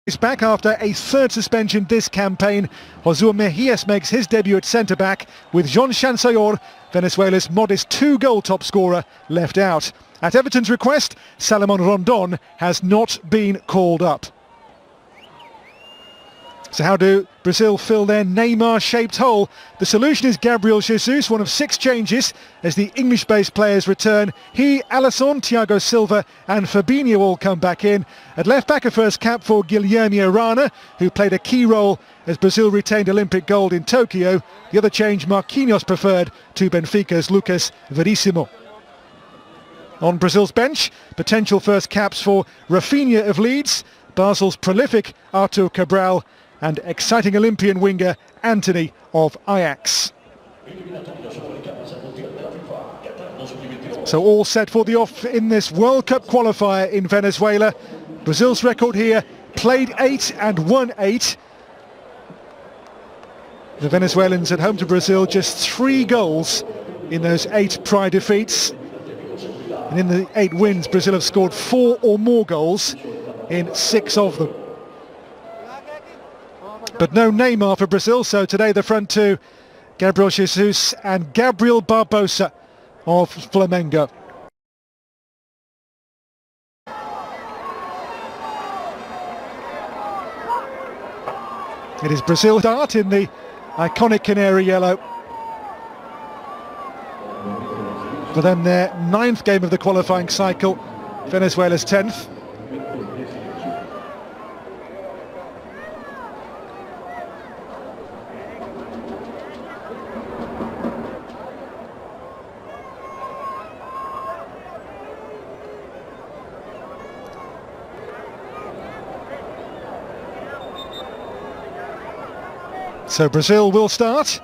He's back after a third suspension this campaign. Josué Mejías makes his debut at centre-back with Jean Chansillor, Venezuela's modest 2-goal top scorer, left out. At Everton's request, Salomon Rondon has not been called up. So how do Brazil fill their Neymar-shaped hole? The solution is Gabriel Jesus, one of 6 changes as the English-based players return. He, Alisson, Thiago Silva and Fabinho all come back in. At left-back, a first cap for Guilherme Arana, who played a key role as Brazil retained Olympic gold in Tokyo. The other change, Marquinhos preferred to Benfica's Lucas Verissimo. On Brazil's bench, potential first caps for Rafinha of Leeds, Basel's prolific Arthur Cabral and exciting Olympian winger Antony of Ajax. So all set for the off in this World Cup qualifier in Venezuela. Brazil's record here, played 8 and won 8. The Venezuelans at home to Brazil, just 3 goals in those 8 prior defeats. And in the 8 wins, Brazil have scored 4 or more goals in 6 of them. But no Neymar for Brazil, so today the front two, Gabriel Jesus and Gabriel Barbosa of Flamengo. It is Brazil start in the iconic canary yellow. For them, their 9th game of the qualifying cycle, Venezuela's 10th. So Brazil will start.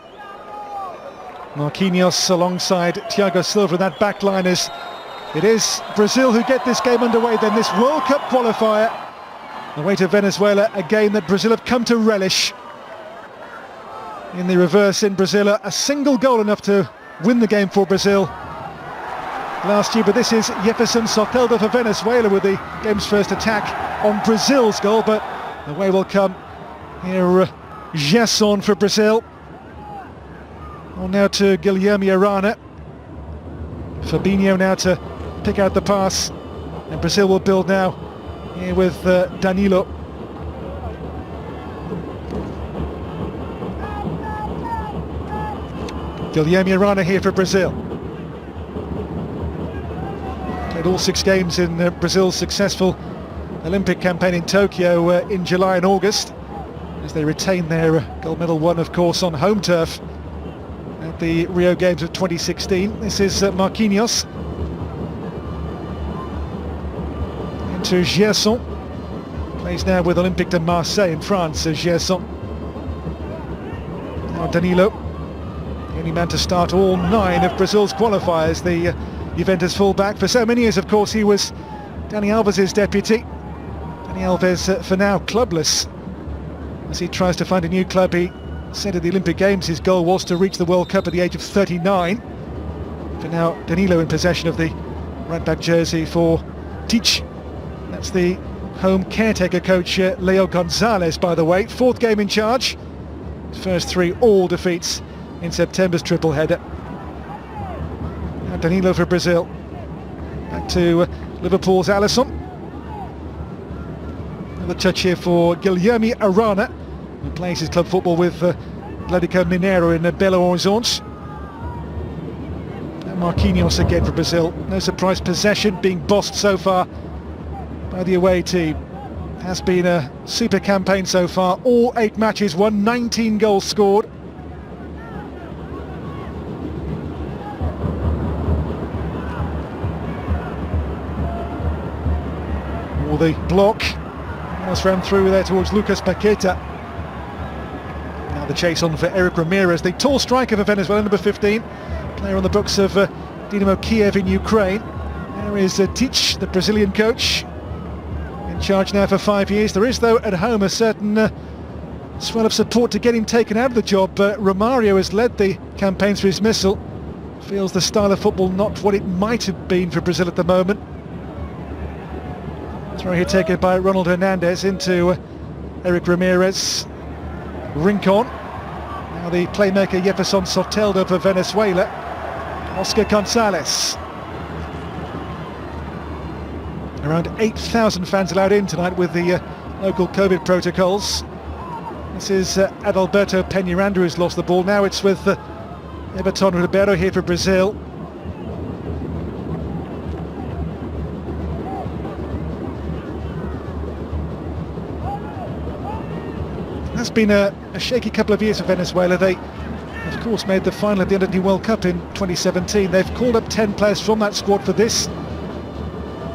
Marquinhos alongside Thiago Silva in that back line as it is Brazil who get this game underway then, this World Cup qualifier. Away to Venezuela, a game that Brazil have come to relish. In the reverse in Brazil, a single goal enough to win the game for Brazil last year, but this is Jefferson Soteldo for Venezuela with the game's first attack on Brazil's goal, but away will come here Gerson for Brazil. On now to Guilherme Arana. Fabinho now to pick out the pass, and Brazil will build now here with Danilo. Guilherme Arana here for Brazil. Played all 6 games in Brazil's successful Olympic campaign in Tokyo in July and August, as they retain their gold medal won, of course, on home turf at the Rio Games of 2016. This is Marquinhos. Into Gerson. Plays now with Olympique de Marseille in France as Gerson. Now Danilo, the only man to start all 9 of Brazil's qualifiers, the Juventus fullback. For so many years, of course, he was Dani Alves' deputy. Dani Alves, for now, clubless. As he tries to find a new club, he said at the Olympic Games his goal was to reach the World Cup at the age of 39. For now, Danilo in possession of the right-back jersey for Teach. That's the home caretaker coach, Leo Gonzalez, by the way. 4th game in charge. First 3 all defeats in September's triple header. Now Danilo for Brazil. Back to Liverpool's Alisson. Another touch here for Guilherme Arana, who plays his club football with Atlético Mineiro in Belo Horizonte. And Marquinhos again for Brazil. No surprise, possession being bossed so far by the away team. Has been a super campaign so far. All 8 matches won, 19 goals scored. Or the block. Almost ran through there towards Lucas Paqueta. Now the chase on for Eric Ramirez, the tall striker for Venezuela, number 15, player on the books of Dynamo Kiev in Ukraine. There is Teach, the Brazilian coach, in charge now for 5 years. There is, though, at home a certain swell of support to get him taken out of the job. Romario has led the campaign through dismissal. Feels the style of football not what it might have been for Brazil at the moment. Throw here taken by Ronald Hernandez into Eric Ramirez. Rincon. Now the playmaker Jefferson Soteldo for Venezuela. Oscar Gonzalez. Around 8,000 fans allowed in tonight with the local COVID protocols. This is Adalberto Peñaranda who's lost the ball. Now it's with Everton Ribeiro here for Brazil. It's been a shaky couple of years for Venezuela. They, of course, made the final of the Under-20 World Cup in 2017. They've called up 10 players from that squad for this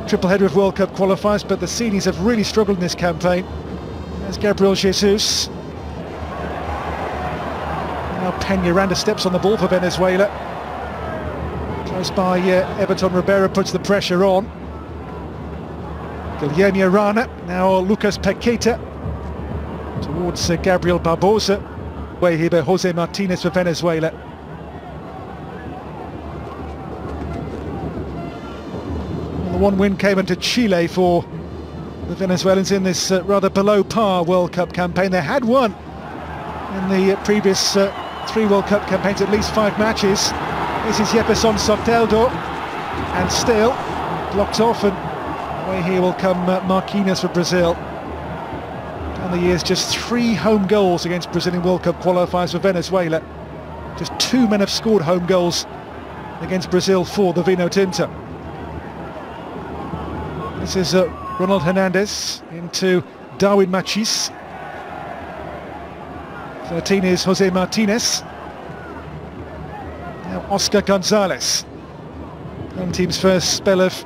triple header of World Cup qualifiers, but the seniors have really struggled in this campaign. There's Gabriel Jesus. Now Peñaranda steps on the ball for Venezuela. Close by Everton Ribeiro puts the pressure on. Guilherme Arana, now Lucas Paqueta. Towards Gabriel Barbosa. Way here by Jose Martinez for Venezuela. And the one win came into Chile for the Venezuelans in this rather below par World Cup campaign. They had won in the previous 3 World Cup campaigns, at least 5 matches. This is Jefferson Soteldo, and still blocked off, and away here will come Marquinhos for Brazil. Down the years, just 3 home goals against Brazilian World Cup qualifiers for Venezuela. Just 2 men have scored home goals against Brazil for the Vinotinto. This is Ronald Hernandez into Darwin Machis. 13 is Jose Martinez. Now Oscar Gonzalez. Home team's first spell of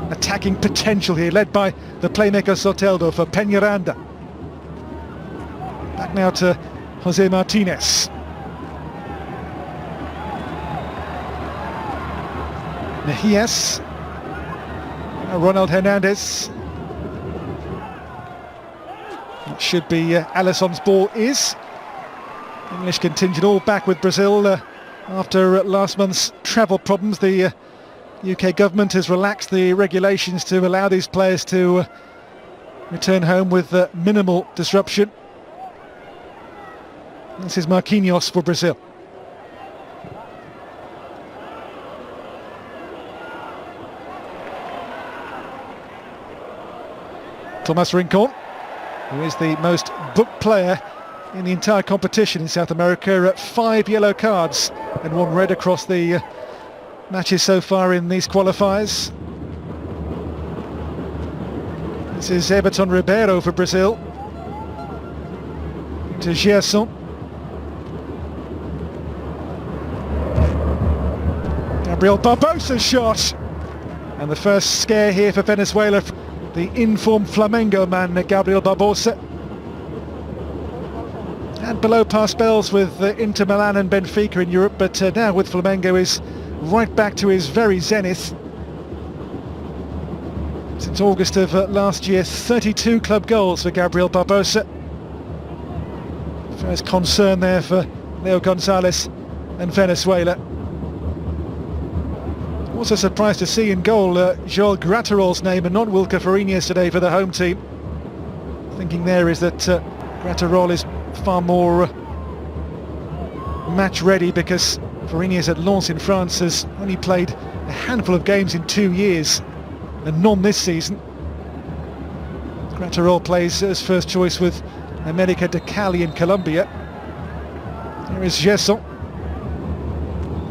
attacking potential here, led by the playmaker Soteldo for Peñaranda. Back now to Jose Martinez. Mejias. Now Ronald Hernandez. It should be Alisson's ball is. English contingent all back with Brazil after last month's travel problems. The UK government has relaxed the regulations to allow these players to return home with minimal disruption. This is Marquinhos for Brazil. Thomas Rincon, who is the most booked player in the entire competition in South America, 5 yellow cards and 1 red across the matches so far in these qualifiers. This is Everton Ribeiro for Brazil. To Gerson. Gabriel Barbosa's shot. And the first scare here for Venezuela, the informed Flamengo man Gabriel Barbosa. Had below par spells with Inter Milan and Benfica in Europe, but now with Flamengo is right back to his very zenith. Since August of last year, 32 club goals for Gabriel Barbosa. First concern there for Leo Gonzalez and Venezuela. Also surprised to see in goal Joel Gratterol's name and not Wilker Fariñas today for the home team. Thinking there is that Gratterol is far more match ready, because Fariñas at Lens in France has only played a handful of games in 2 years and none this season. Gratterol plays as first choice with America de Cali in Colombia. Here is Gerson.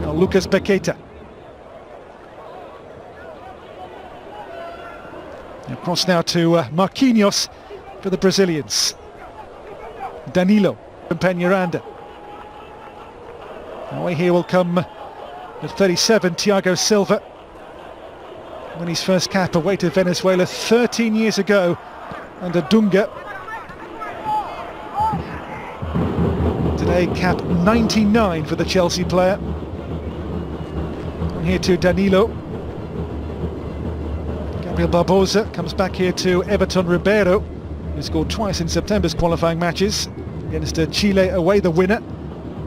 Now Lucas Paqueta. Across now to Marquinhos for the Brazilians. Danilo and Peñaranda. Away here will come at 37, Thiago Silva. When his first cap away to Venezuela 13 years ago under Dunga. Today cap 99 for the Chelsea player. And here to Danilo. Gabriel Barbosa comes back here to Everton Ribeiro, who scored twice in September's qualifying matches. Against Chile away, the winner,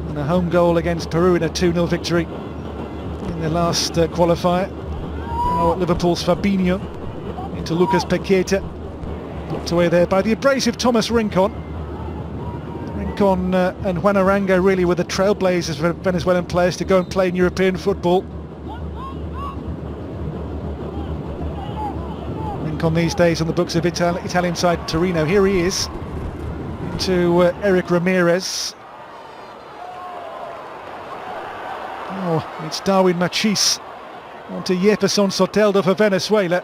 and a home goal against Peru in a 2-0 victory in their last qualifier. Now Liverpool's Fabinho into Lucas Paqueta. Blocked away there by the abrasive Thomas Rincon. Rincon and Juan Arango really were the trailblazers for Venezuelan players to go and play in European football. Rincon these days on the books of Italian side Torino. Here he is to Eric Ramirez. Oh, it's Darwin Machis onto Jefferson Soteldo for Venezuela.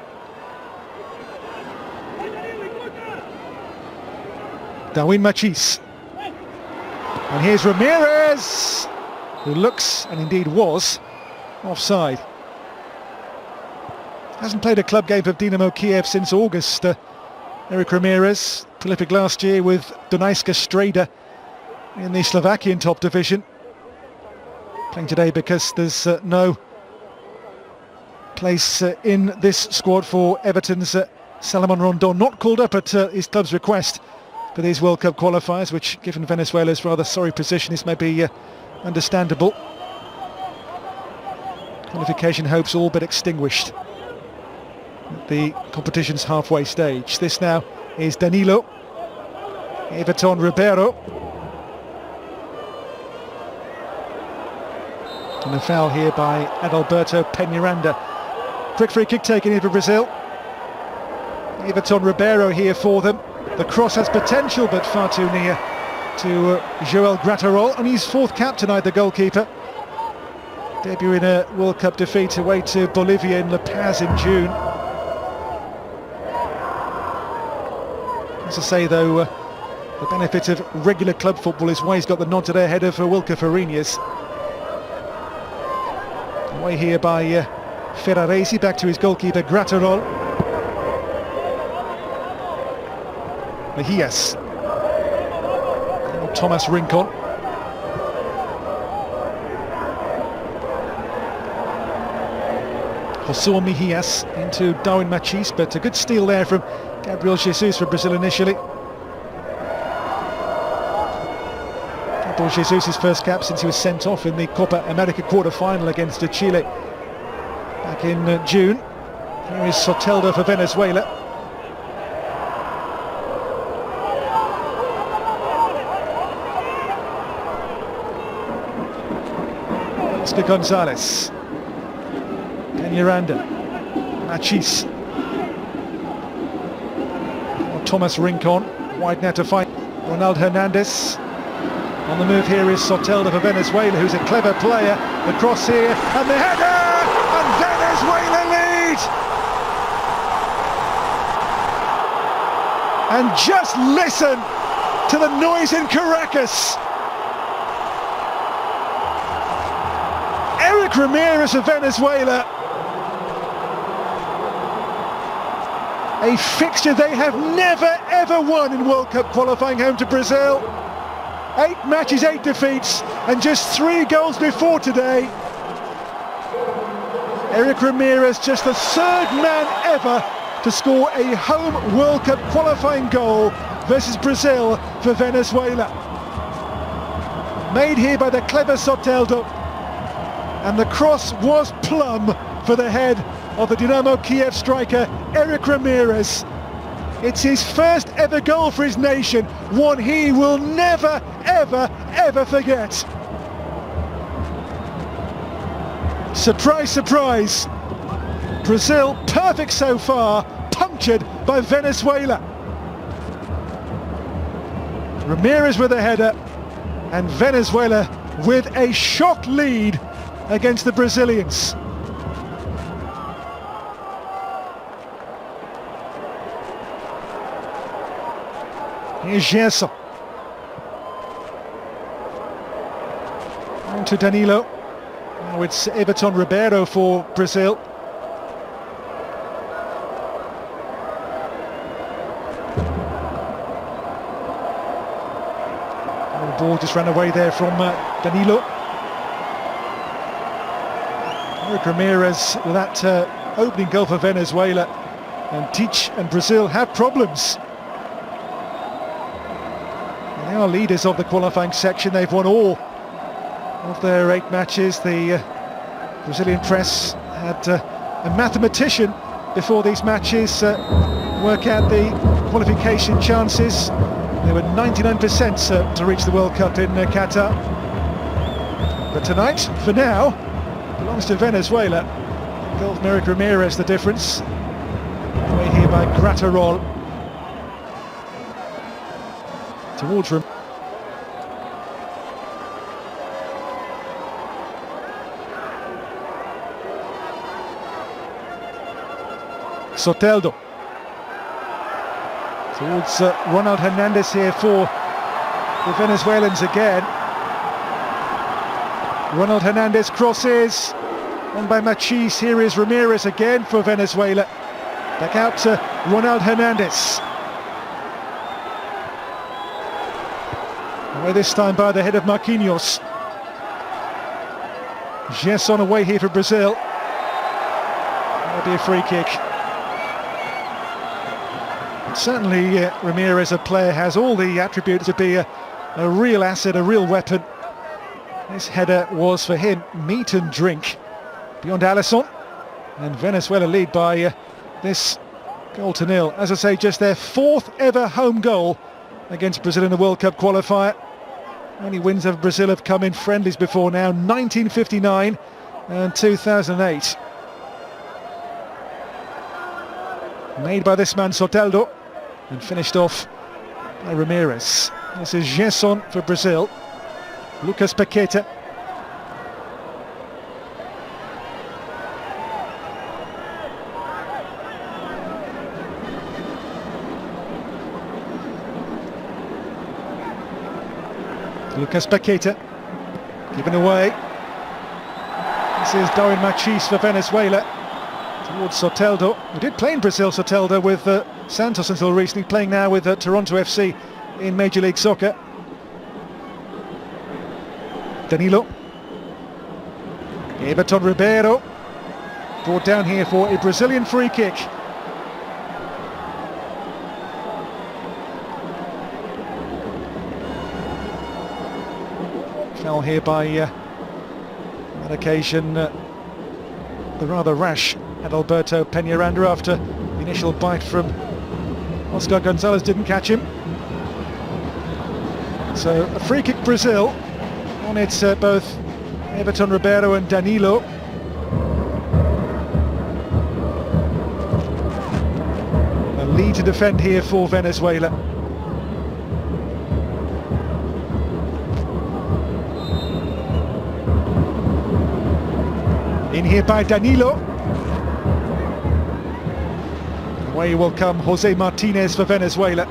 Darwin Machis. And here's Ramirez, who looks, and indeed was, offside. Hasn't played a club game for Dynamo Kiev since August. Eric Ramirez, prolific last year with Dunajska Streda in the Slovakian top division. Playing today because there's no place in this squad for Everton's Salomon Rondon, not called up at his club's request for these World Cup qualifiers, which given Venezuela's rather sorry position is maybe understandable. Qualification hopes all but extinguished at the competition's halfway stage. This now is Danilo, Everton Ribeiro, and a foul here by Adalberto Peñaranda. Quick free kick taken here for Brazil. Everton Ribeiro here for them. The cross has potential but far too near to Joel Graterol, and his fourth cap tonight, the goalkeeper. Debut in a World Cup defeat away to Bolivia in La Paz in June. As I say though, the benefit of regular club football is why he's got the nod today ahead of Wilker Fariñas. Away here by Ferraresi, back to his goalkeeper Graterol. Mejías. Thomas Rincon. Josué Mejías into Darwin Machis, but a good steal there from Gabriel Jesus for Brazil initially. Gabriel Jesus' first cap since he was sent off in the Copa America quarter-final against Chile back in June. Here is Soteldo for Venezuela. Oscar Gonzalez. Peñaranda. Machis. Thomas Rincon. Wide now to fight Ronald Hernandez. On the move here is Soteldo for Venezuela, who's a clever player. The cross here, and the header! And Venezuela lead! And just listen to the noise in Caracas. Eric Ramirez of Venezuela. A fixture they have never ever won in World Cup qualifying home to Brazil. 8 matches, 8 defeats, and just 3 goals before today. Eric Ramirez, just the 3rd man ever to score a home World Cup qualifying goal versus Brazil for Venezuela. Made here by the clever Soteldo, and the cross was plumb for the head of the Dynamo Kiev striker Eric Ramirez. It's his first ever goal for his nation, one he will never, ever, ever forget. Surprise, surprise. Brazil perfect so far, punctured by Venezuela. Ramirez with a header, and Venezuela with a shock lead against the Brazilians. Here's Gerson. On to Danilo. Now it's Everton Ribeiro for Brazil. The ball just ran away there from Danilo. Eric Ramirez with that opening goal for Venezuela. And Tite and Brazil have problems. They are leaders of the qualifying section. They've won all of their 8 matches. The Brazilian press had a mathematician before these matches work out the qualification chances. They were 99% to reach the World Cup in Qatar. But tonight, for now, belongs to Venezuela. Goal from Eric Ramirez, the difference. Away here by Graterol. Towards Ramirez. Soteldo. Towards Ronald Hernandez here for the Venezuelans again. Ronald Hernandez crosses. On by Machis. Here is Ramirez again for Venezuela. Back out to Ronald Hernandez. Away this time by the head of Marquinhos. Gerson away here for Brazil. That'll be a free kick. Certainly Ramirez, a player, has all the attributes to be a real asset, a real weapon. This header was for him meat and drink. Beyond Alisson, and Venezuela lead by this 0-0. As I say, just their 4th ever home goal against Brazil in the World Cup qualifier. Only wins of Brazil have come in friendlies before now, 1959 and 2008. Made by this man Soteldo and finished off by Ramirez. This is Gerson for Brazil. Lucas Paqueta. Lucas Paqueta, given away. This is Darwin Machis for Venezuela, towards Soteldo, who did play in Brazil, Soteldo, with Santos until recently, playing now with Toronto FC in Major League Soccer. Danilo. Everton Ribeiro, brought down here for a Brazilian free kick. Fell here by, on occasion, the rather rash Adalberto Peñaranda after the initial bite from Oscar Gonzalez didn't catch him. So a free kick Brazil, on it both Everton Ribeiro and Danilo. A lead to defend here for Venezuela. In here by Danilo. Away will come Jose Martinez for Venezuela.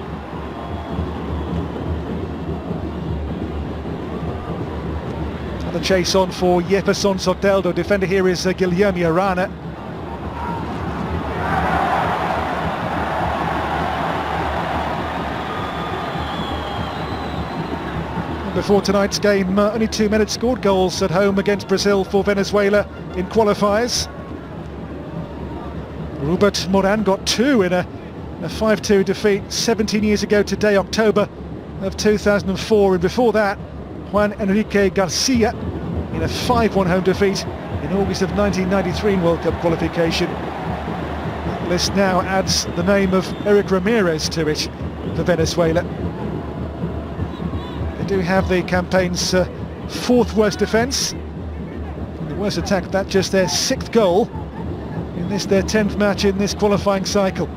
The chase on for Jefferson Soteldo. Defender here is Guilherme Arana. Before tonight's game, only 2 minutes scored goals at home against Brazil for Venezuela in qualifiers. Robert Moran got 2 in a 5-2 defeat 17 years ago today, October of 2004, and before that Juan Enrique Garcia in a 5-1 home defeat in August of 1993 in World Cup qualification. That list now adds the name of Eric Ramirez to it for Venezuela. They do have the campaign's 4th worst defence, and the worst attack, that just their 6th goal in this, their 10th match in this qualifying cycle.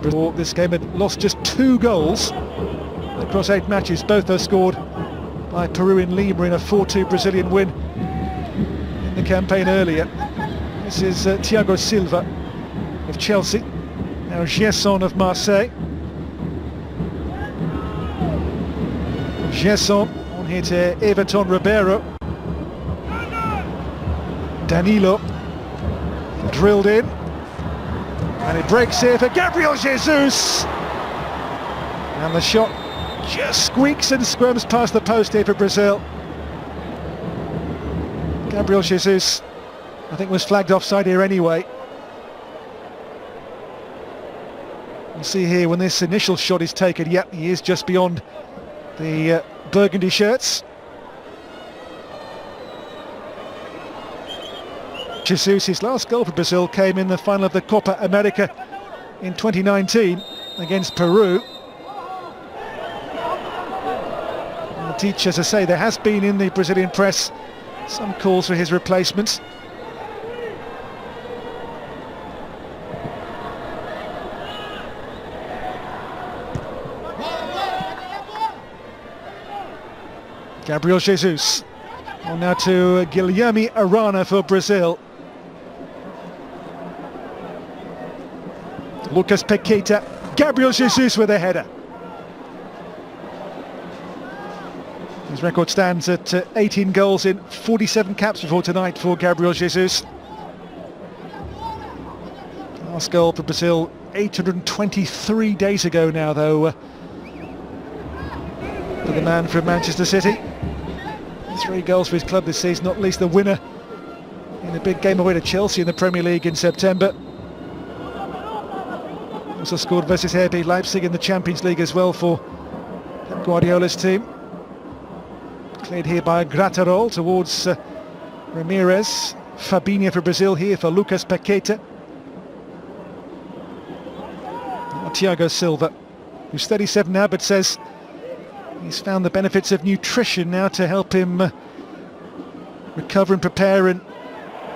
Before this game had lost just 2 goals across 8 matches, both those scored by Peru in Lima in a 4-2 Brazilian win in the campaign earlier. This is Thiago Silva of Chelsea, now Gerson of Marseille. Gerson on here to Everton Ribeiro. Danilo drilled in, and it breaks here for Gabriel Jesus, and the shot just squeaks and squirms past the post here for Brazil. Gabriel Jesus, I think, was flagged offside here anyway. You see here when this initial shot is taken, yep, he is just beyond the burgundy shirts. Jesus, his last goal for Brazil came in the final of the Copa America in 2019 against Peru. And Teach, as I say, there has been in the Brazilian press some calls for his replacement. Gabriel Jesus. On now to Guilherme Arana for Brazil. Lucas Paqueta. Gabriel Jesus with a header. His record stands at 18 goals in 47 caps before tonight for Gabriel Jesus. Last goal for Brazil 823 days ago now, though, for the man from Manchester City. 3 goals for his club this season, not least the winner in the big game away to Chelsea in the Premier League in September. Also scored versus RB Leipzig in the Champions League as well for Pep Guardiola's team. Cleared here by Graterol towards Ramirez. Fabinho for Brazil here for Lucas Paqueta. Thiago Silva, who's 37 now, but says he's found the benefits of nutrition now to help him recover and prepare and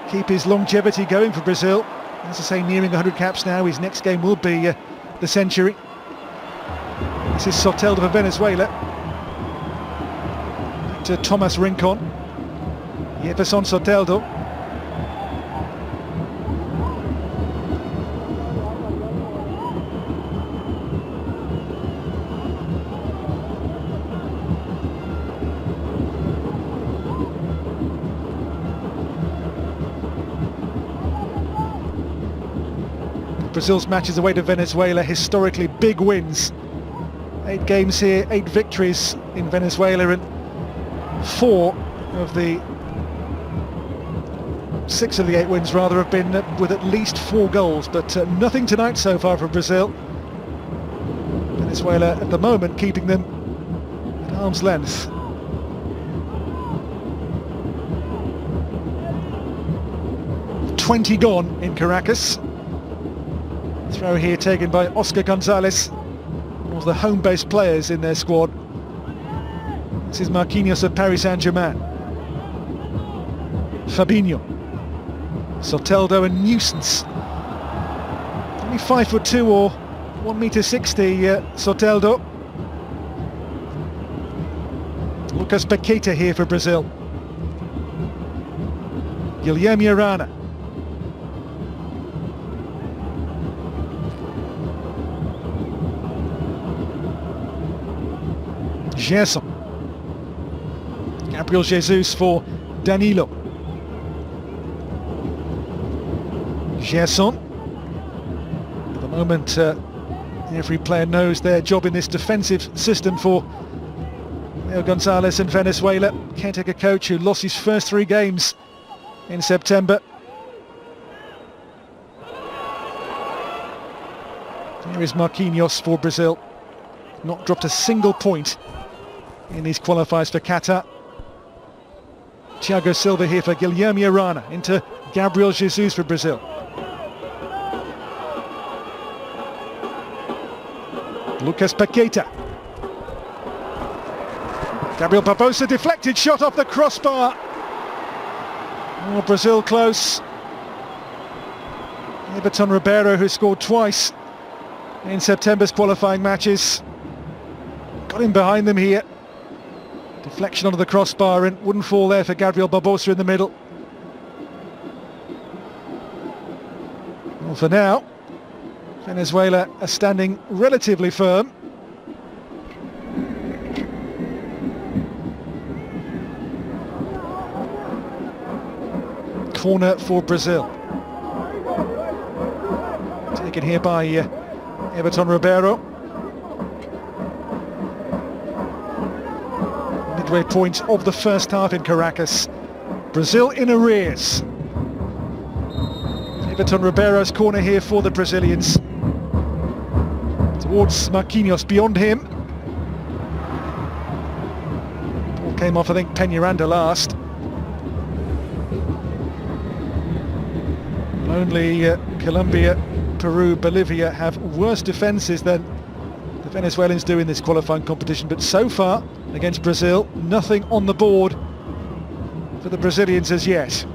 keep his longevity going for Brazil. As I say, nearing 100 caps now. His next game will be the century. This is Soteldo for Venezuela. Back to Thomas Rincon. Jefferson Soteldo. Brazil's matches away to Venezuela, historically big wins. 8 games here, 8 victories in Venezuela, and 4 of the 6 of the 8 wins rather have been with at least 4 goals, but nothing tonight so far from Brazil. Venezuela at the moment keeping them at arm's length. "20 gone in Caracas." Throw here taken by Oscar Gonzalez, one of the home-based players in their squad. This is Marquinhos of Paris Saint-Germain. Fabinho. Soteldo, a nuisance. Only 5'2" or 1.60 m, Soteldo. Lucas Paqueta here for Brazil. Guilherme Arana. Gerson. Gabriel Jesus for Danilo. Gerson. At the moment, every player knows their job in this defensive system for Leo Gonzalez and Venezuela. Caretaker coach who lost his first 3 games in September. Here is Marquinhos for Brazil. Not dropped a single point in these qualifiers for Qatar. Thiago Silva here for Guilherme Arana, into Gabriel Jesus for Brazil. Lucas Paqueta. Gabriel Barbosa, deflected shot off the crossbar. Oh, Brazil close. Everton Ribeiro, who scored twice in September's qualifying matches, got in behind them here. Deflection onto the crossbar and wouldn't fall there for Gabriel Barbosa in the middle. Well, for now, Venezuela are standing relatively firm. Corner for Brazil. Taken here by Everton Ribeiro. Midway point of the first half in Caracas. Brazil in arrears. Everton Ribeiro's corner here for the Brazilians. Towards Marquinhos, beyond him. Ball came off, I think, Peñaranda last. Only Colombia, Peru, Bolivia have worse defences than the Venezuelans do in this qualifying competition, but so far against Brazil, nothing on the board for the Brazilians as yet.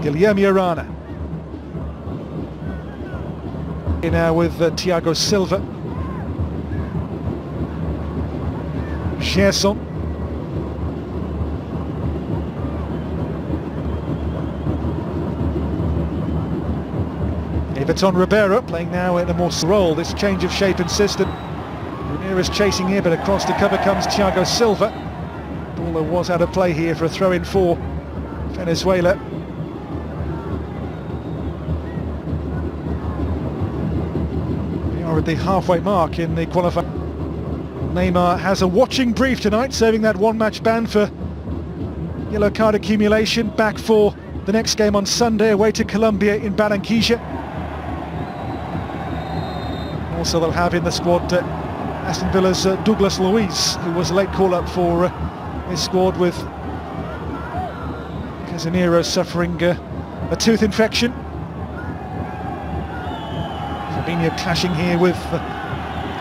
Guilherme Arana. Here now with Thiago Silva. Gerson. Everton Ribeiro playing now in a more role, this change of shape and system. Ramirez chasing here, but across the cover comes Thiago Silva. Ball was out of play here for a throw-in for Venezuela. We are at the halfway mark in the qualifying. Neymar has a watching brief tonight, serving that one-match ban for yellow card accumulation. Back for the next game on Sunday, away to Colombia in Barranquilla. Also they'll have in the squad Aston Villa's Douglas Luiz, who was a late call-up for his squad with Casemiro suffering a tooth infection. Fabinho clashing here with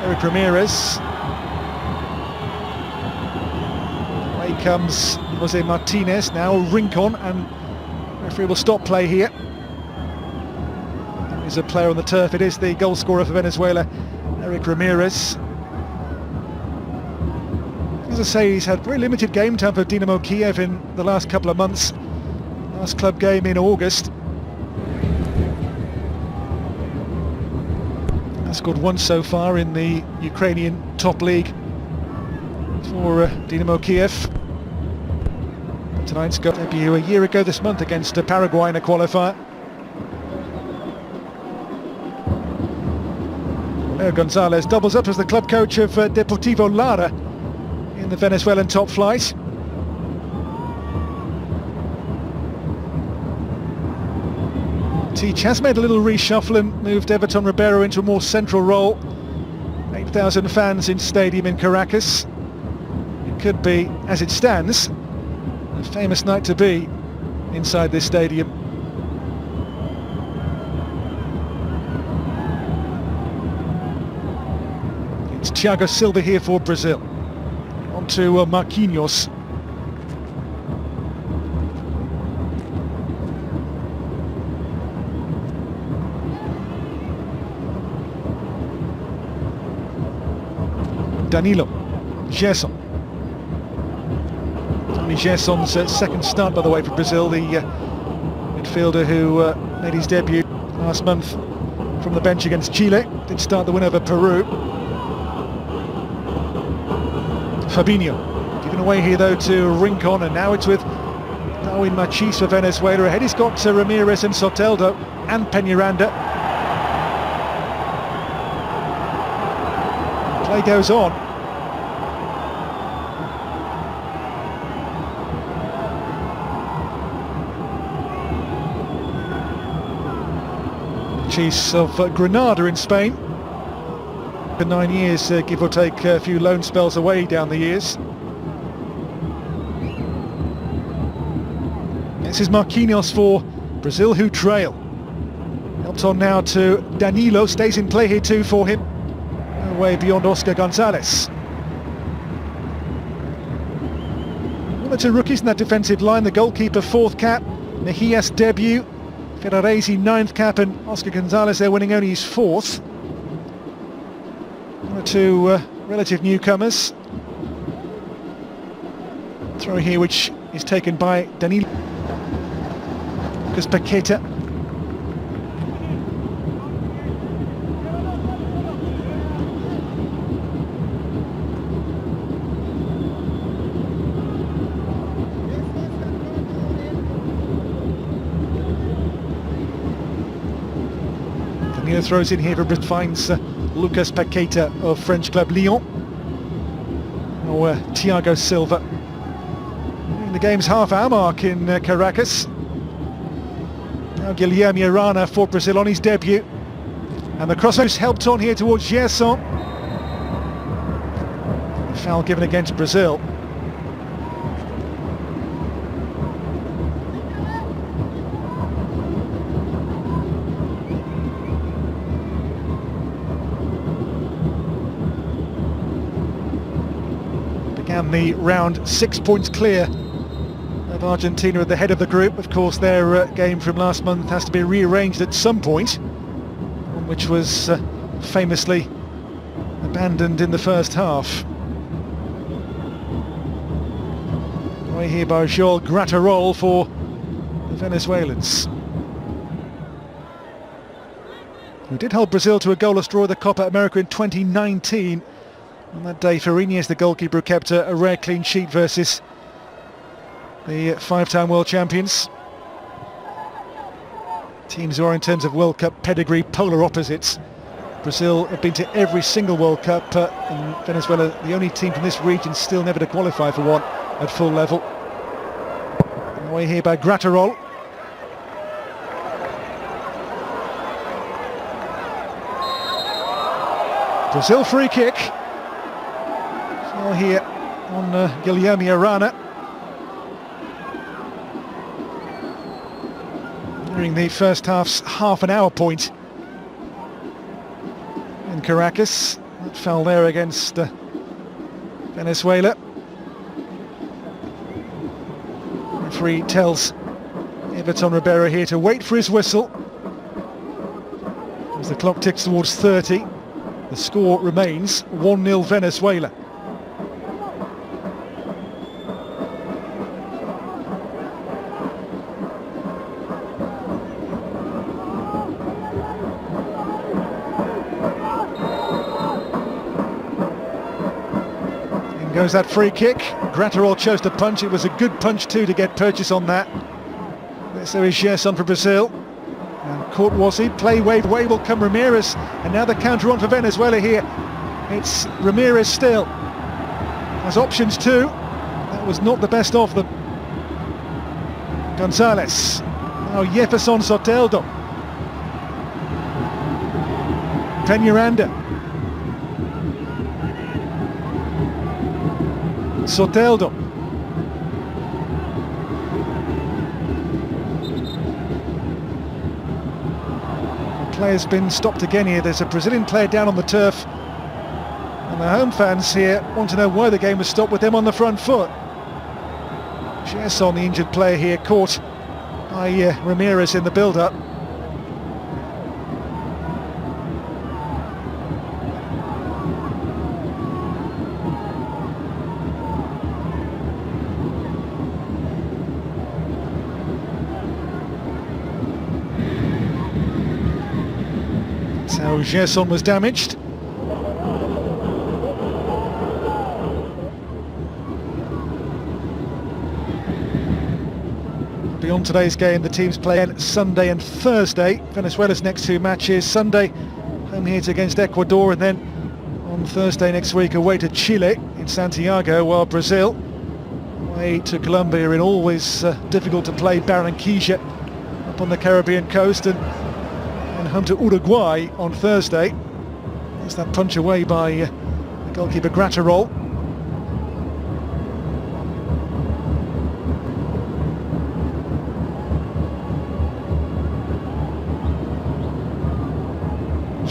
Eric Ramirez. Away comes Jose Martinez, now Rincon, and the referee will stop play here. There's a player on the turf, it is the goal scorer for Venezuela, Eric Ramirez. As I say, he's had very limited game time for Dynamo Kiev in the last couple of months. Last club game in August. Has scored once so far in the Ukrainian top league for Dynamo Kiev. But tonight's got debut a year ago this month against Paraguay in a qualifier. Leo Gonzalez doubles up as the club coach of Deportivo Lara in the Venezuelan top flight. Teach has made a little reshuffle and moved Everton Ribeiro into a more central role. 8,000 fans in stadium in Caracas. It could be, as it stands, a famous night to be inside this stadium. It's Thiago Silva here for Brazil. On to Marquinhos. Danilo. Gerson. Only Gerson's second start, by the way, for Brazil, the midfielder who made his debut last month from the bench against Chile. Did start the win over Peru. Fabinho given away here though to Rincon, and now it's with Darwin Machis for Venezuela. Ahead he's got Ramirez and Soteldo and Peñaranda. Play goes on. Machis of Granada in Spain. For 9 years, give or take a few loan spells away down the years. This is Marquinhos for Brazil, who trail. Helped on now to Danilo, stays in play here too for him. No way beyond Oscar Gonzalez. One or two rookies in that defensive line, the goalkeeper 4th cap, Mejia's debut, Ferraresi 9th cap, and Oscar Gonzalez there winning only his 4th. One or two relative newcomers. Throw here which is taken by Danilo. Lucas Paqueta. Danilo throws in here, but finds Lucas Paqueta of French club Lyon. Or Thiago Silva. In the game's half-hour mark in Caracas. Now Guilherme Arana for Brazil on his debut. And the crossovers helped on here towards Gerson. Foul given against Brazil. began the round 6 points clear of Argentina at the head of the group. Of course, their game from last month has to be rearranged at some point, which was famously abandoned in the first half. Away here by Joel Graterol for the Venezuelans, who did hold Brazil to a goalless draw at the Copa America in 2019. On that day, Farinha, the goalkeeper, who kept a rare clean sheet versus the five-time world champions. Teams who are, in terms of World Cup pedigree, polar opposites. Brazil have been to every single World Cup, and Venezuela, the only team from this region, still never to qualify for one at full level. Away here by Graterol. Brazil free kick. Foul here on Guilherme Arana. During the first half's half-an-hour point in Caracas. That foul there against Venezuela. Referee tells Everton Ribeiro here to wait for his whistle as the clock ticks towards 30. The score remains 1-0 Venezuela. In goes that free kick. Graterol chose to punch. It was a good punch too to get purchase on that. So is Gerson for Brazil. And Courtois, play wave away, will come Ramirez, and now the counter on for Venezuela here. It's Ramirez still has options too. That was not the best of them. Gonzalez, now Jefferson Soteldo, Peñaranda, Soteldo. Player's been stopped again here. There's a Brazilian player down on the turf, and the home fans here want to know why the game was stopped with them on the front foot. Gerson, the injured player here, caught by Ramirez in the build-up. So Gerson was damaged. Beyond today's game, the teams play Sunday and Thursday. Venezuela's next two matches: Sunday home here against Ecuador, and then on Thursday next week away to Chile in Santiago, while Brazil away to Colombia in always difficult to play Barranquilla up on the Caribbean coast, and home to Uruguay on Thursday. There's that punch away by the goalkeeper Graterol.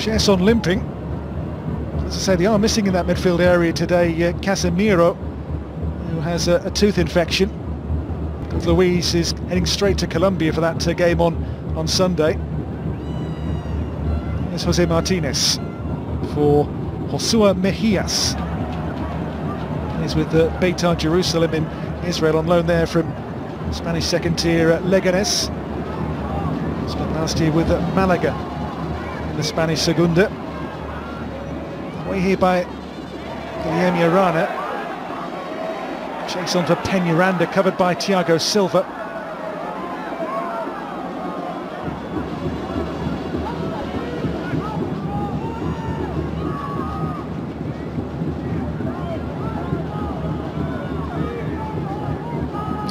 Gerson limping. As I say, they are missing in that midfield area today Casemiro, who has a tooth infection. Luis is heading straight to Colombia for that game on Sunday. It's Jose Martinez for Josua Mejias. He's with Beitar Jerusalem in Israel, on loan there from Spanish second tier Leganés. Spent last year with Malaga in the Spanish Segunda. Away here by Guilherme Arana. Chase on for Peñaranda, covered by Thiago Silva.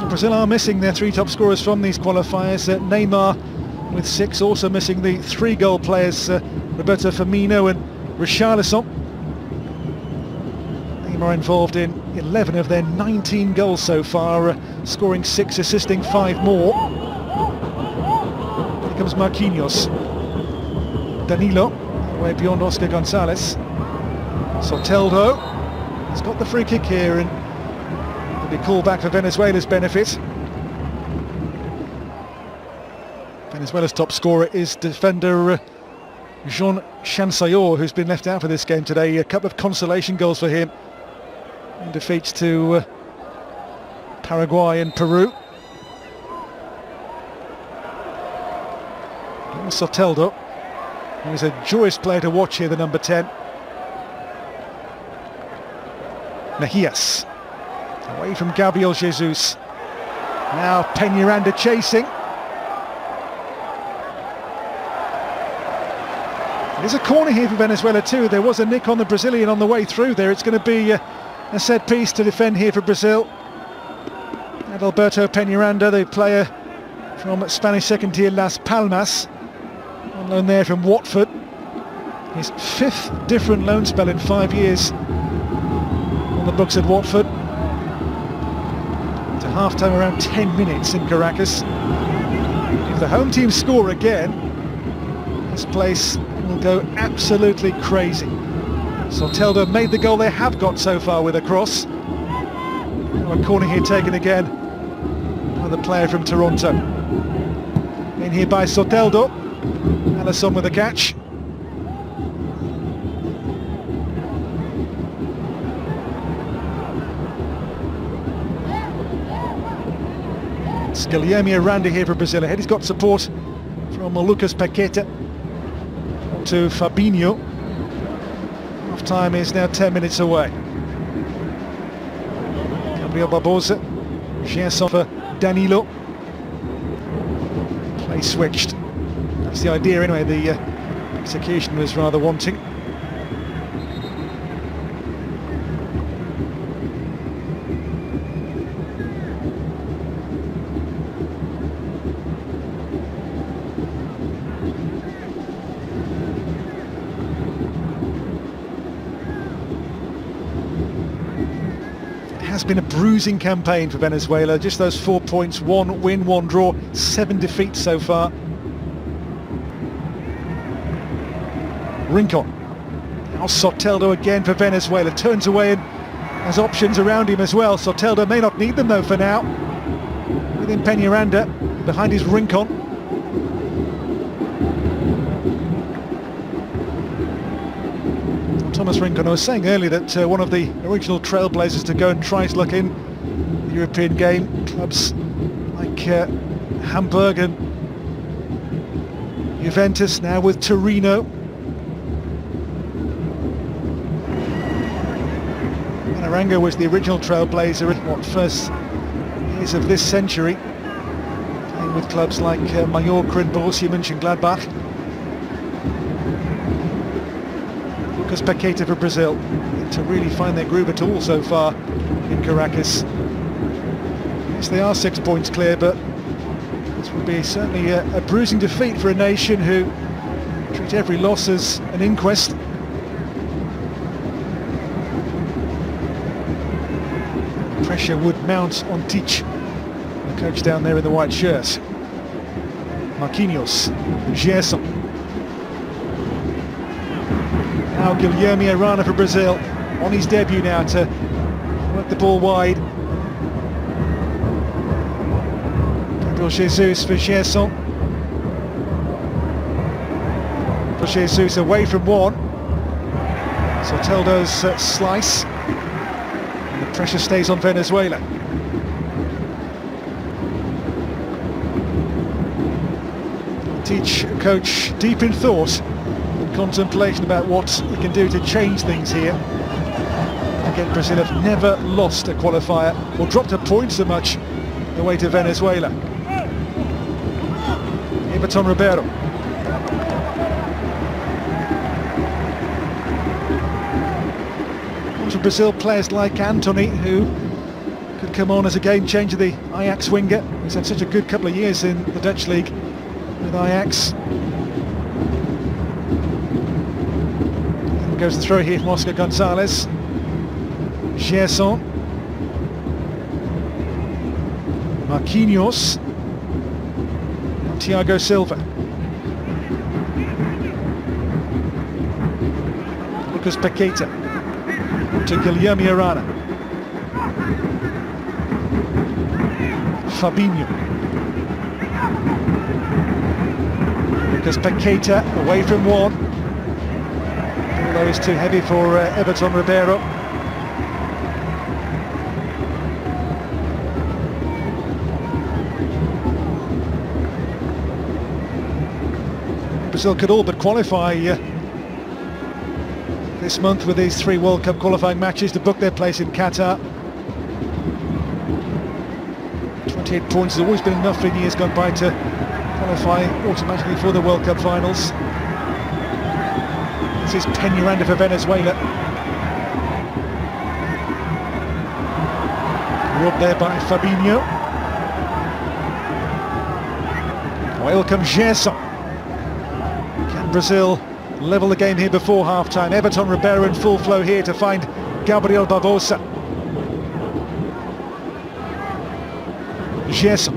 Brazil are missing their three top scorers from these qualifiers. Neymar with 6, also missing the 3 goal players Roberto Firmino and Richarlison. Neymar involved in 11 of their 19 goals so far, scoring 6, assisting 5 more. Here comes Marquinhos. Danilo, way beyond Oscar Gonzalez. Soteldo has got the free kick here, and be called back for Venezuela's benefit. Venezuela's top scorer is defender Jean Chansayor, who's been left out for this game today. A couple of consolation goals for him in defeats to Paraguay and Peru. Soteldo, who's a joyous player to watch here, the number 10. Mejías, away from Gabriel Jesus. Now Peñaranda chasing. There's a corner here for Venezuela too. There was a nick on the Brazilian on the way through there. It's going to be a set piece to defend here for Brazil. Adalberto Peñaranda, the player from Spanish second tier Las Palmas, on loan there from Watford. His 5th different loan spell in 5 years on the books at Watford. To half-time around 10 minutes in Caracas. If the home team score again, this place will go absolutely crazy. Soteldo made the goal they have got so far with a cross. Now a corner here taken again by the player from Toronto. In here by Soteldo. Alisson with a catch. It's Guilherme Aranda here for Brazil ahead. He's got support from Lucas Paqueta to Fabinho. Half time is now 10 minutes away. Gabriel Barbosa, Gerson for Danilo. Play switched. That's the idea anyway. The execution was rather wanting. Has been a bruising campaign for Venezuela. Just those 4 points, 1 win, 1 draw, 7 defeats so far. Rincon. Now Soteldo again for Venezuela. Turns away and has options around him as well. Soteldo may not need them though for now. Within Peñaranda, behind his Rincon. Thomas Rincon, I was saying earlier that one of the original trailblazers to go and try his luck in the European game, clubs like Hamburg and Juventus, now with Torino. Arango was the original trailblazer in first years of this century, playing with clubs like Mallorca and Borussia Mönchengladbach. Lucas Paqueta for Brazil, to really find their groove at all so far in Caracas. Yes, they are 6 points clear, but this will be certainly a bruising defeat for a nation who treat every loss as an inquest. Pressure would mount on Teach, the coach down there in the white shirt. Marquinhos, Gerson. Now Guilherme Arana for Brazil, on his debut now to work the ball wide. Gabriel Jesus for Gerson. For Jesus away from one. Soteldo's slice. And the pressure stays on Venezuela. Teach coach deep in thought, in contemplation about what he can do to change things here. Again, Brazil have never lost a qualifier or dropped a point so much away to Venezuela. Everton Ribeiro. For Brazil, players like Anthony, who could come on as a game changer, the Ajax winger. He's had such a good couple of years in the Dutch league with Ajax. And goes the throw here from Oscar Gonzalez. Gerson. Marquinhos. And Thiago Silva. Lucas Paqueta to Guilherme Arana. Fabinho. Lucas Paqueta away from one. Although it's too heavy for Everton Ribeiro. Brazil could all but qualify this month with these 3 World Cup qualifying matches to book their place in Qatar. 28 points has always been enough in years gone by to qualify automatically for the World Cup finals. This is Peñaranda for Venezuela. Robbed there by Fabinho. Well comes Gerson. Can Brazil level the game here before half-time? Everton Ribeiro in full flow here to find Gabriel Barbosa. Gerson.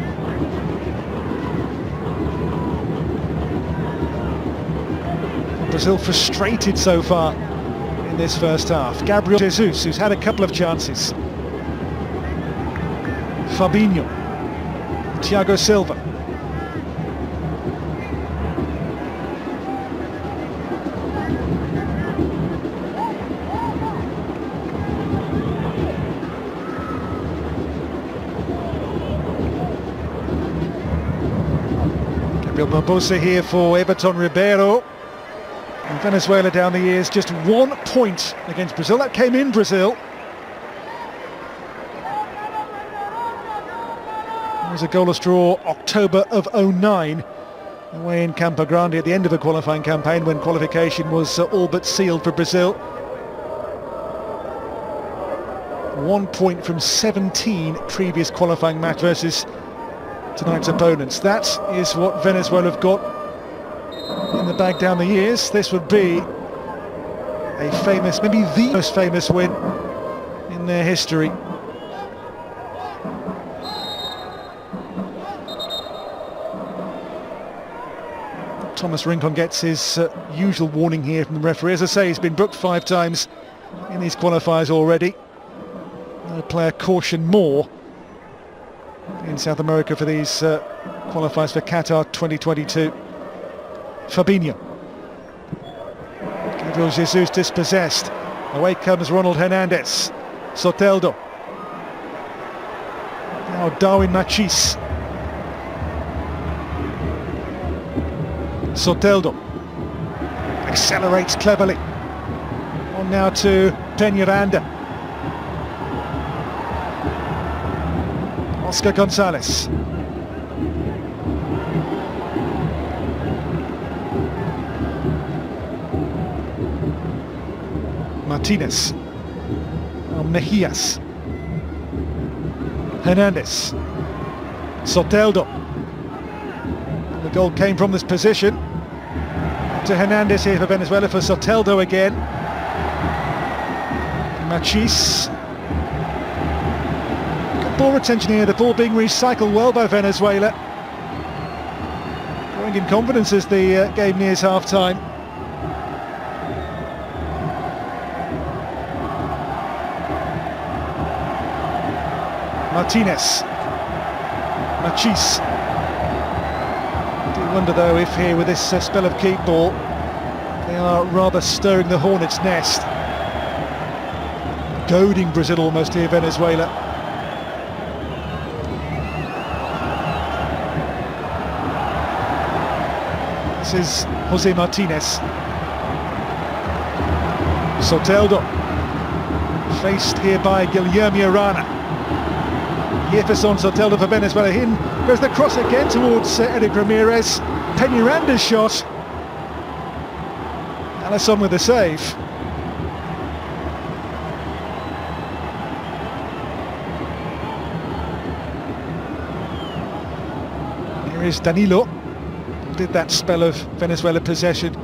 Brazil frustrated so far in this first half. Gabriel Jesus, who's had a couple of chances. Fabinho. Thiago Silva. Gabriel Barbosa here for Everton Ribeiro. And Venezuela down the years, just 1 point against Brazil. That came in Brazil. It was a goalless draw October of 09 away in Campo Grande at the end of a qualifying campaign when qualification was all but sealed for Brazil. 1 point from 17 previous qualifying match versus tonight's opponents. That is what Venezuela have got in the bag down the years. This would be a famous, maybe the most famous win in their history. Thomas Rincon gets his usual warning here from the referee. As I say, he's been booked 5 times in these qualifiers already. No player cautioned more in South America for these qualifiers for Qatar 2022. Fabinho. Gabriel Jesus dispossessed. Away comes Ronald Hernandez. Soteldo. Now Darwin Machis. Soteldo. Accelerates cleverly. On now to Peñaranda. Oscar Gonzalez. Martinez. Mejias. Hernandez. Soteldo. The goal came from this position. To Hernandez here for Venezuela, for Soteldo again. Machis. Good ball retention here, the ball being recycled well by Venezuela. Growing in confidence as the game nears half-time. Martinez. Machis. I do wonder though if here with this spell of keep ball they are rather stirring the hornet's nest. Goading Brazil almost here, Venezuela. This is Jose Martinez. Soteldo. Faced here by Guilherme Arana. Jefferson Soteldo for Venezuela. In goes the cross again towards Eric Ramirez. Peñaranda's shot. Alisson with the save. Here is Danilo. Did that spell of Venezuela possession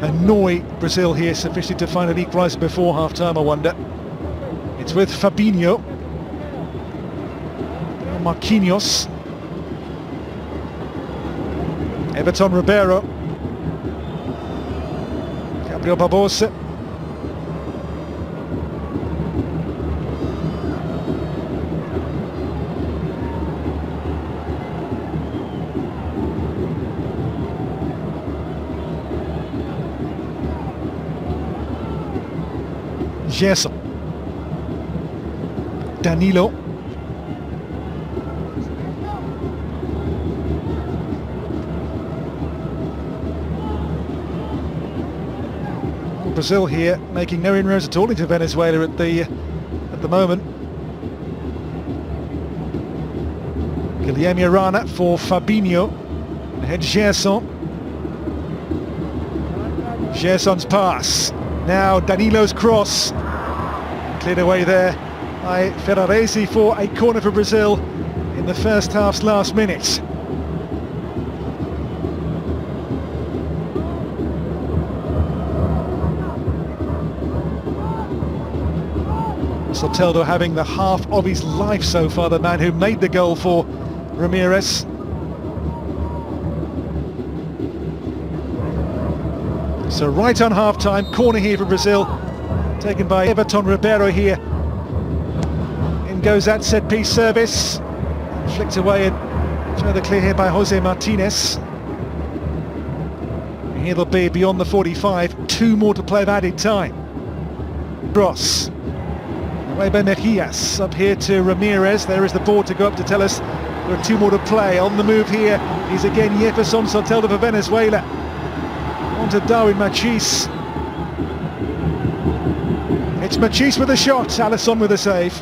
annoy Brazil here sufficiently to find an equaliser before half-time, I wonder. It's with Fabinho. Marquinhos. Everton Ribeiro. Gabriel Barbosa. Gerson. Danilo. Brazil here making no inroads at all into Venezuela at the moment. Guilherme Arana for Fabinho. Ahead Gerson. Gerson's pass. Now Danilo's cross. Cleared away there by Ferraresi for a corner for Brazil in the first half's last minute. Soteldo having the half of his life so far, the man who made the goal for Ramirez. So right on half-time, corner here for Brazil, taken by Everton Ribeiro here. In goes that set-piece service, flicked away and further clear here by Jose Martinez. Here they'll be beyond the 45, 2 more to play of added time. Cross. Away by Merecía, up here to Ramirez. There is the board to go up to tell us there are 2 more to play. On the move here is again Jefferson Soteldo for Venezuela. On to Darwin Machis. It's Machis with a shot, Alisson with a save.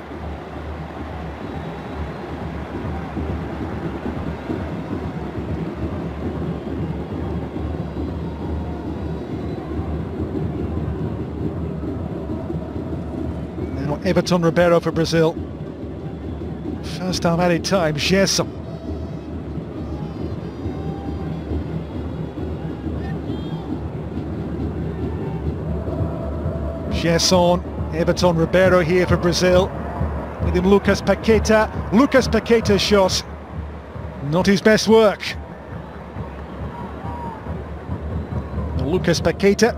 Everton Ribeiro for Brazil. First time added time, Gerson. Gerson, Everton Ribeiro here for Brazil. With him Lucas Paqueta. Lucas Paqueta's shot. Not his best work. Lucas Paqueta.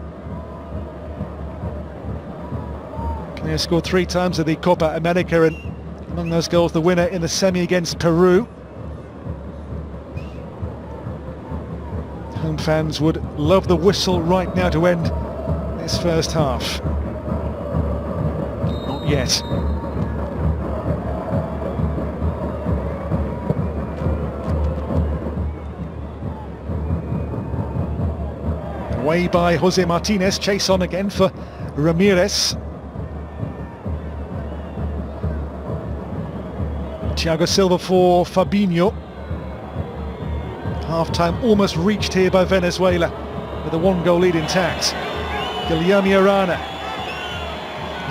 He scored 3 times at the Copa America, and among those goals the winner in the semi against Peru. Home fans would love the whistle right now to end this first half. Not yet. Away by Jose Martinez, chase on again for Ramirez. Thiago Silva for Fabinho. Half-time almost reached here by Venezuela with a 1-goal lead intact. Guilherme Arana.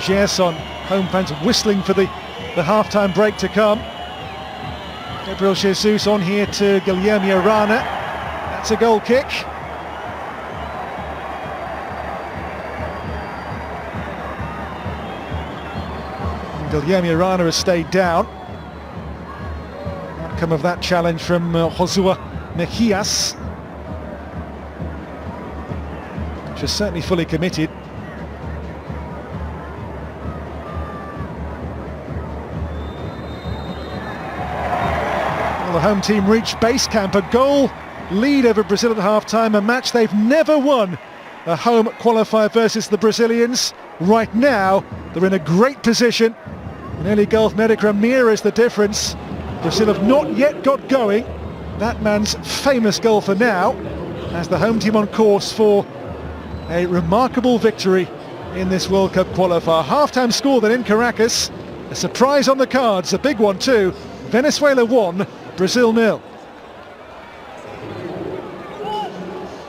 Gerson, home fans whistling for the half-time break to come. Gabriel Jesus on here to Guilherme Arana. That's a goal kick. Guilherme Arana has stayed down. Outcome of that challenge from Josua Mejias, which is certainly fully committed. Well, the home team reached base camp, a goal lead over Brazil at half-time, a match they've never won. A home qualifier versus the Brazilians. Right now, they're in a great position. An early goal from Eric Ramirez, the difference. Brazil have not yet got going. That man's famous goal for now, as the home team on course for a remarkable victory in this World Cup qualifier. Half-time score then in Caracas. A surprise on the cards, a big one too. Venezuela 1, Brazil 0.